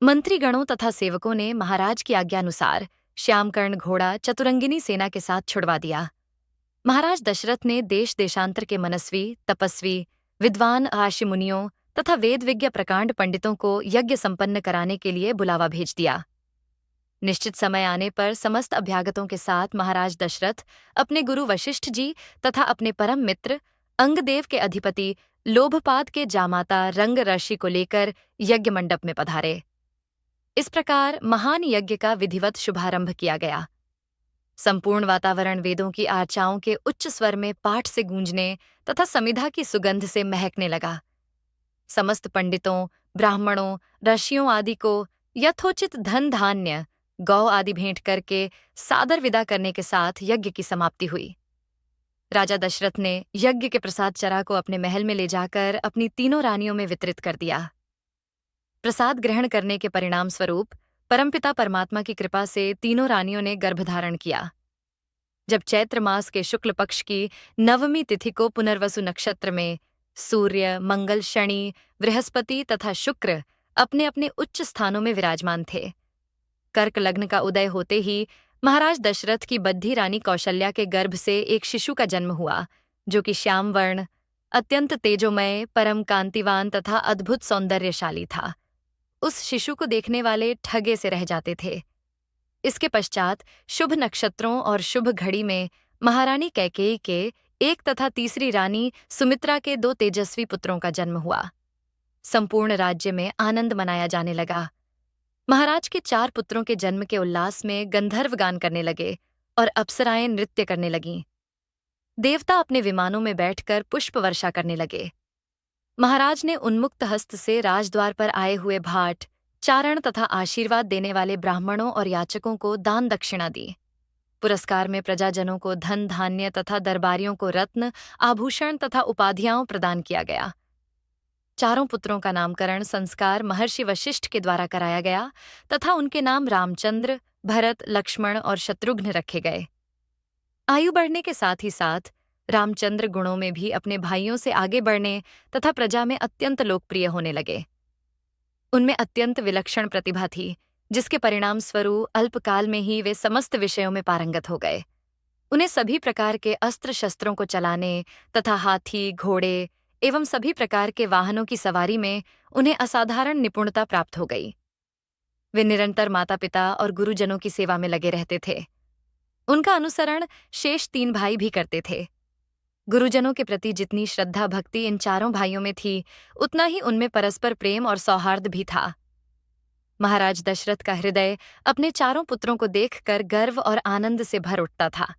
मंत्रीगणों तथा सेवकों ने महाराज की आज्ञानुसार श्यामकर्ण घोड़ा चतुरंगिनी सेना के साथ छुड़वा दिया। महाराज दशरथ ने देश देशांतर के मनस्वी, तपस्वी, विद्वान ऋषि मुनियों तथा वेद विज्ञ प्रकांड पंडितों को यज्ञ संपन्न कराने के लिए बुलावा भेज दिया। निश्चित समय आने पर समस्त अभ्यागतों के साथ महाराज दशरथ अपने गुरु वशिष्ठ जी तथा अपने परम मित्र अंगदेव के अधिपति लोभपाद के जामाता रंग ऋषि को लेकर यज्ञ मंडप में पधारे। इस प्रकार महान यज्ञ का विधिवत शुभारंभ किया गया। संपूर्ण वातावरण वेदों की आर्चाओं के उच्च स्वर में पाठ से गूंजने तथा समिधा की सुगंध से महकने लगा। समस्त पंडितों, ब्राह्मणों, ऋषियों आदि को यथोचित धन धान्य, गौ आदि भेंट करके सादर विदा करने के साथ यज्ञ की समाप्ति हुई। राजा दशरथ ने यज्ञ के प्रसाद चरा को अपने महल में ले जाकर अपनी तीनों रानियों में वितरित कर दिया। प्रसाद ग्रहण करने के परिणाम स्वरूप परमपिता परमात्मा की कृपा से तीनों रानियों ने गर्भधारण किया। जब चैत्र मास के शुक्ल पक्ष की नवमी तिथि को पुनर्वसु नक्षत्र में सूर्य, मंगल, शनि, बृहस्पति तथा शुक्र अपने अपने उच्च स्थानों में विराजमान थे, कर्क लग्न का उदय होते ही महाराज दशरथ की बद्धी रानी कौशल्या के गर्भ से एक शिशु का जन्म हुआ, जो कि श्याम वर्ण, अत्यंत तेजोमय, परम कांतिवान तथा अद्भुत सौंदर्यशाली था। उस शिशु को देखने वाले ठगे से रह जाते थे। इसके पश्चात शुभ नक्षत्रों और शुभ घड़ी में महारानी कैकेयी के एक तथा तीसरी रानी सुमित्रा के दो तेजस्वी पुत्रों का जन्म हुआ। संपूर्ण राज्य में आनंद मनाया जाने लगा। महाराज के 4 पुत्रों के जन्म के उल्लास में गंधर्व गान करने लगे और अप्सराएं नृत्य करने लगीं। देवता अपने विमानों में बैठकर पुष्प वर्षा करने लगे। महाराज ने उन्मुक्त हस्त से राजद्वार पर आए हुए भाट, चारण तथा आशीर्वाद देने वाले ब्राह्मणों और याचकों को दान दक्षिणा दी। पुरस्कार में प्रजाजनों को धन धान्य तथा दरबारियों को रत्न, आभूषण तथा उपाधियां प्रदान किया गया। चारों पुत्रों का नामकरण संस्कार महर्षि वशिष्ठ के द्वारा कराया गया तथा उनके नाम रामचंद्र, भरत, लक्ष्मण और शत्रुघ्न रखे गए। आयु बढ़ने के साथ ही साथ रामचंद्र गुणों में भी अपने भाइयों से आगे बढ़ने तथा प्रजा में अत्यंत लोकप्रिय होने लगे। उनमें अत्यंत विलक्षण प्रतिभा थी, जिसके परिणाम स्वरूप अल्पकाल में ही वे समस्त विषयों में पारंगत हो गए। उन्हें सभी प्रकार के अस्त्र शस्त्रों को चलाने तथा हाथी, घोड़े एवं सभी प्रकार के वाहनों की सवारी में उन्हें असाधारण निपुणता प्राप्त हो गई। वे निरंतर माता पिता और गुरुजनों की सेवा में लगे रहते थे। उनका अनुसरण शेष 3 भाई भी करते थे। गुरुजनों के प्रति जितनी श्रद्धा भक्ति इन चारों भाइयों में थी, उतना ही उनमें परस्पर प्रेम और सौहार्द भी था। महाराज दशरथ का हृदय अपने चारों पुत्रों को देखकर गर्व और आनंद से भर उठता था।